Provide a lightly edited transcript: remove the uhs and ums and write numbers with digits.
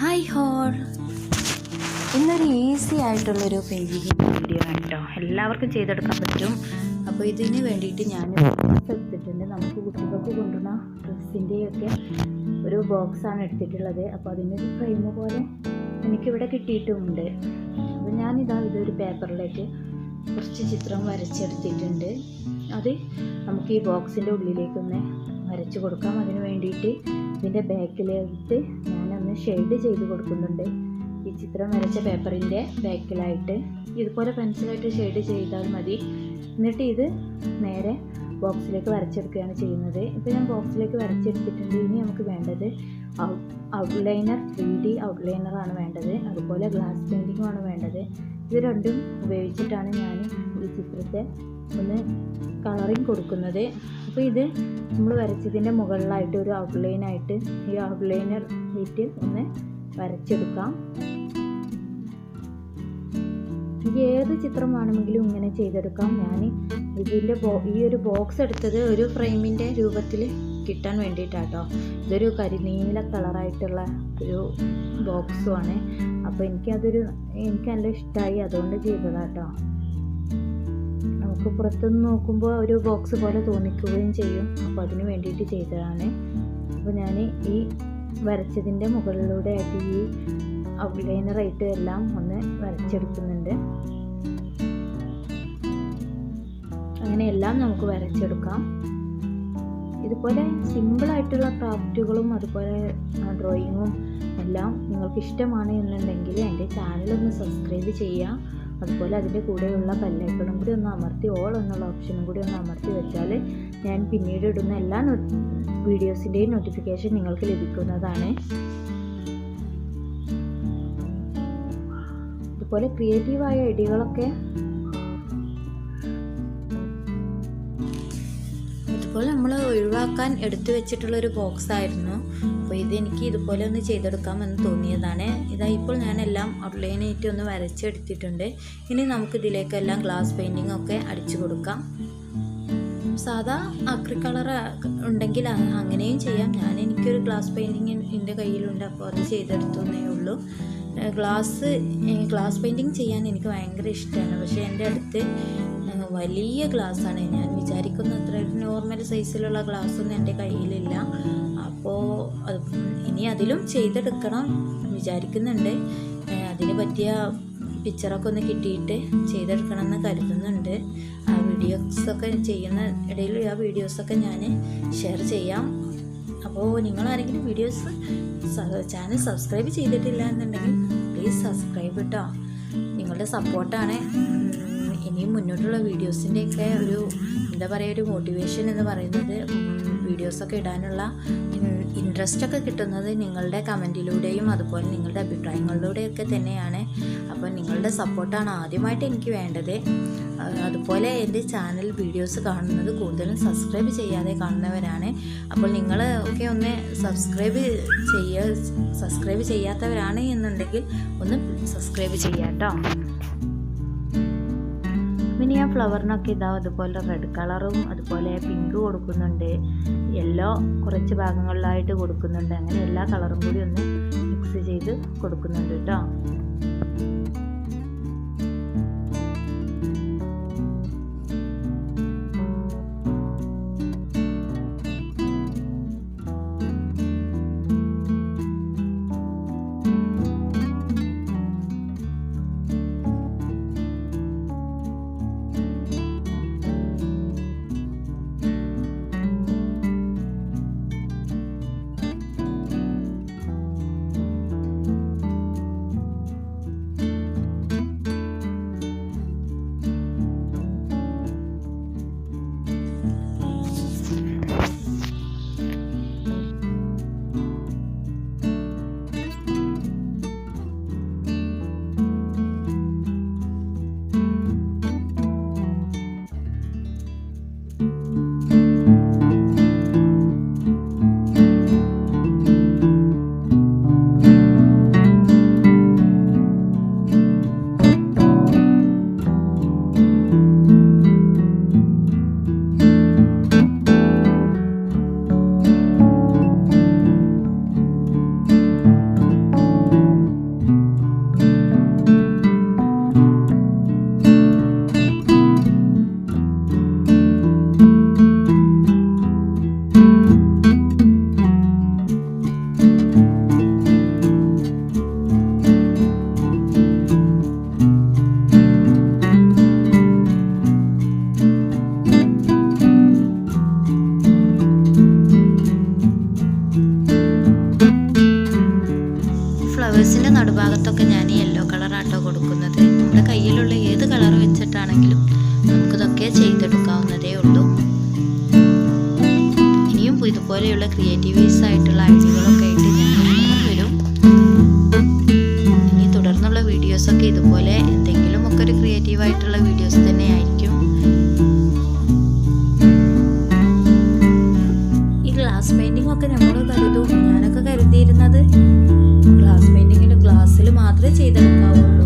Hi whole, ഇന്നൊരു easy ആയിട്ടുള്ളൊരു painting video ആണ് കേട്ടോ. എല്ലാവർക്കും ചെയ്തെടുക്കാൻ പറ്റും. അപ്പോൾ ഇതിന് വേണ്ടിയിട്ട് ഞാൻ എടുത്തിട്ടുണ്ട്. നമുക്ക് കുട്ടികൾക്ക് കൊണ്ടുവന്ന ഡ്രസ്സിൻ്റെയൊക്കെ ഒരു ബോക്സാണ് എടുത്തിട്ടുള്ളത്. അപ്പോൾ അതിനൊരു ഫ്രെയിം പോലെ എനിക്കിവിടെ കിട്ടിയിട്ടുമുണ്ട്. അപ്പോൾ ഇതൊരു പേപ്പറിലേക്ക് കുറച്ച് ചിത്രം വരച്ചെടുത്തിട്ടുണ്ട്. അത് നമുക്ക് ഈ ബോക്സിൻ്റെ ഉള്ളിലേക്കൊന്ന് വരച്ച് കൊടുക്കാം. അതിന് വേണ്ടിയിട്ട് ഇതിൻ്റെ ബാക്കിലായിട്ട് ഞാനൊന്ന് ഷെയ്ഡ് ചെയ്ത് കൊടുക്കുന്നുണ്ട്. ഈ ചിത്രം വരച്ച പേപ്പറിൻ്റെ ബാക്കിലായിട്ട് ഇതുപോലെ പെൻസിലായിട്ട് ഷെയ്ഡ് ചെയ്താൽ മതി. എന്നിട്ട് ഇത് നേരെ ബോക്സിലേക്ക് വരച്ചെടുക്കുകയാണ് ചെയ്യുന്നത്. ഇപ്പോൾ ഞാൻ ബോക്സിലേക്ക് വരച്ചെടുത്തിട്ടുണ്ട്. ഇനി നമുക്ക് വേണ്ടത് ഔട്ട്ലൈനർ, 3D ഔട്ട്ലൈനറാണ് വേണ്ടത്. അതുപോലെ ഗ്ലാസ് പെയിൻറ്റിങ്ങുമാണ് വേണ്ടത്. ഇത് രണ്ടും ഉപയോഗിച്ചിട്ടാണ് ഞാൻ ഈ ചിത്രത്തെ ഒന്ന് കളറിങ് കൊടുക്കുന്നത്. അപ്പോൾ ഇത് നമ്മൾ വരച്ചതിൻ്റെ മുകളിലായിട്ട് ഒരു ഔട്ട്ലൈനായിട്ട് ഈ ഔട്ട്ലൈനർ ഇട്ട് ഒന്ന് വരച്ചെടുക്കാം. ഏത് ചിത്രം വേണമെങ്കിലും ഇങ്ങനെ ചെയ്തെടുക്കാം. ഞാൻ ഇതിൻ്റെ ഈ ഒരു ബോക്സ് എടുത്തത് ഒരു ഫ്രെയിമിൻ്റെ രൂപത്തിൽ കിട്ടാൻ വേണ്ടിയിട്ടാട്ടോ. ഇതൊരു കരിനീല കളറായിട്ടുള്ള ഒരു ബോക്സുമാണ്. അപ്പോൾ എനിക്ക് നല്ല ഇഷ്ടമായി, അതുകൊണ്ട് ചെയ്തതാട്ടോ. നമുക്ക് പുറത്തുനിന്ന് നോക്കുമ്പോൾ ഒരു ബോക്സ് പോലെ തോന്നിക്കുകയും ചെയ്യും. അപ്പോൾ അതിന് വേണ്ടിയിട്ട് ചെയ്തതാണ്. അപ്പോൾ ഞാൻ ഈ വരച്ചതിൻ്റെ മുകളിലൂടെ ആയിട്ട് ഈ ഔട്ട്ലൈനറായിട്ട് എല്ലാം ഒന്ന് വരച്ചെടുക്കുന്നുണ്ട്. അങ്ങനെ എല്ലാം നമുക്ക് വരച്ചെടുക്കാം. ഇതുപോലെ സിമ്പിളായിട്ടുള്ള ക്രാഫ്റ്റുകളും അതുപോലെ ഡ്രോയിങ്ങും എല്ലാം നിങ്ങൾക്ക് ഇഷ്ടമാണ് എന്നുണ്ടെങ്കിൽ എൻ്റെ ചാനലൊന്ന് സബ്സ്ക്രൈബ് ചെയ്യുക. അതുപോലെ അതിൻ്റെ കൂടെയുള്ള ബെല്ലൈക്കണും കൂടി ഒന്ന് അമർത്തി, ഓൾ എന്നുള്ള ഓപ്ഷനും കൂടി ഒന്ന് അമർത്തി വെച്ചാൽ ഞാൻ പിന്നീട് ഇടുന്ന എല്ലാ വീഡിയോസിൻ്റെയും നോട്ടിഫിക്കേഷൻ നിങ്ങൾക്ക് ലഭിക്കുന്നതാണ്. ഇതുപോലെ ക്രിയേറ്റീവായ ഐഡിയകളൊക്കെ ഇതുപോലെ നമ്മൾ ഒഴിവാക്കാൻ എടുത്തു വെച്ചിട്ടുള്ളൊരു ബോക്സ് ആയിരുന്നു. അപ്പോൾ എനിക്ക് ഇതുപോലെ ഒന്ന് ചെയ്തെടുക്കാമെന്ന് തോന്നിയതാണ്. ഇപ്പോൾ ഞാനെല്ലാം ഔട്ട്ലൈനായിട്ട് ഒന്ന് വരച്ചെടുത്തിട്ടുണ്ട്. ഇനി നമുക്കിതിലേക്കെല്ലാം ഗ്ലാസ് പെയിൻറ്റിംഗ് ഒക്കെ അടിച്ചു കൊടുക്കാം. സാധാ അക്രി കളർ ഉണ്ടെങ്കിൽ അങ്ങനെയും ചെയ്യാം. എനിക്കൊരു ഗ്ലാസ് പെയിൻറ്റിങ് എൻ്റെ കയ്യിലുണ്ട്, അപ്പോൾ അത് ചെയ്തെടുത്തേ ഉള്ളൂ. ഗ്ലാസ് പെയിൻറ്റിങ് ചെയ്യാൻ എനിക്ക് ഭയങ്കര ഇഷ്ടമാണ്. പക്ഷേ എൻ്റെ അടുത്ത് വലിയ ഗ്ലാസ്സാണ്. ഞാൻ വിചാരിക്കുന്ന അത്ര നോർമൽ സൈസിലുള്ള ഗ്ലാസ്സൊന്നും എൻ്റെ കയ്യിലില്ല. അപ്പോൾ ഇനി അതിലും ചെയ്തെടുക്കണം വിചാരിക്കുന്നുണ്ട്. അതിന് പറ്റിയ പിക്ചറൊക്കെ ഒന്ന് കിട്ടിയിട്ട് ചെയ്തെടുക്കണം എന്ന് കരുതുന്നുണ്ട്. ആ വീഡിയോസൊക്കെ ചെയ്യുന്ന ഇടയിൽ ആ വീഡിയോസൊക്കെ ഞാൻ ഷെയർ ചെയ്യാം. അപ്പോൾ നിങ്ങളാരെങ്കിലും ചാനൽ സബ്സ്ക്രൈബ് ചെയ്തിട്ടില്ല എന്നുണ്ടെങ്കിൽ പ്ലീസ് സബ്സ്ക്രൈബ് കേട്ടോ. നിങ്ങളുടെ സപ്പോർട്ടാണ് ഇനിയും മുന്നോട്ടുള്ള വീഡിയോസിൻ്റെയൊക്കെ ഒരു മോട്ടിവേഷൻ എന്ന് പറയുന്നത്. വീഡിയോസൊക്കെ ഇടാനുള്ള ഇൻട്രസ്റ്റൊക്കെ കിട്ടുന്നത് നിങ്ങളുടെ കമൻറ്റിലൂടെയും അതുപോലെ നിങ്ങളുടെ അഭിപ്രായങ്ങളിലൂടെയൊക്കെ തന്നെയാണ്. അപ്പോൾ നിങ്ങളുടെ സപ്പോർട്ടാണ് ആദ്യമായിട്ട് എനിക്ക് വേണ്ടത്. അതുപോലെ എൻ്റെ ചാനൽ വീഡിയോസ് കാണുന്നത് കൂടുതലും സബ്സ്ക്രൈബ് ചെയ്യാതെ കാണുന്നവരാണ്. അപ്പോൾ നിങ്ങൾ ഒക്കെ ഒന്ന് സബ്സ്ക്രൈബ് ചെയ്യാത്തവരാണ് എന്നുണ്ടെങ്കിൽ ഒന്ന് സബ്സ്ക്രൈബ് ചെയ്യാം കേട്ടോ. പിന്നെ ഞാൻ ഫ്ലവറിനൊക്കെ അതുപോലെ റെഡ് കളറും അതുപോലെ പിങ്ക് കൊടുക്കുന്നുണ്ട്, യെല്ലോ കുറച്ച് ഭാഗങ്ങളിലായിട്ട് കൊടുക്കുന്നുണ്ട്. അങ്ങനെ എല്ലാ കളറും കൂടി ഒന്ന് മിക്സ് ചെയ്ത് കൊടുക്കുന്നുണ്ട് കേട്ടോ. ഭാഗത്തൊക്കെ ഞാൻ യെല്ലോ കളറാട്ടോ കൊടുക്കുന്നത്. നമ്മുടെ കയ്യിലുള്ള ഏത് കളർ വെച്ചിട്ടാണെങ്കിലും നമുക്കിതൊക്കെ ചെയ്തെടുക്കാവുന്നതേ ഉള്ളൂ. ഇനിയും ഇതുപോലെയുള്ള ക്രിയേറ്റീവ്സ് ആയിട്ടുള്ള ഐഡിയകളൊക്കെ ആയിട്ട് ഞാൻ വരും. ഇനി തുടർന്നുള്ള വീഡിയോസൊക്കെ ഇതുപോലെ എന്തെങ്കിലും ഒക്കെ ഒരു ക്രിയേറ്റീവായിട്ടുള്ള വീഡിയോസ് തന്നെ ആയിരിക്കും. ഈ ഗ്ലാസ് പെയിൻറ്റിംഗ് ഒക്കെ ഞാനൊക്കെ കരുതിയിരുന്നത് ഗ്ലാസ് പെയിൻറ്റിങ്ങിൽ ഗ്ലാസ്സിൽ മാത്രമേ ചെയ്തെടുക്കാവുള്ളൂ.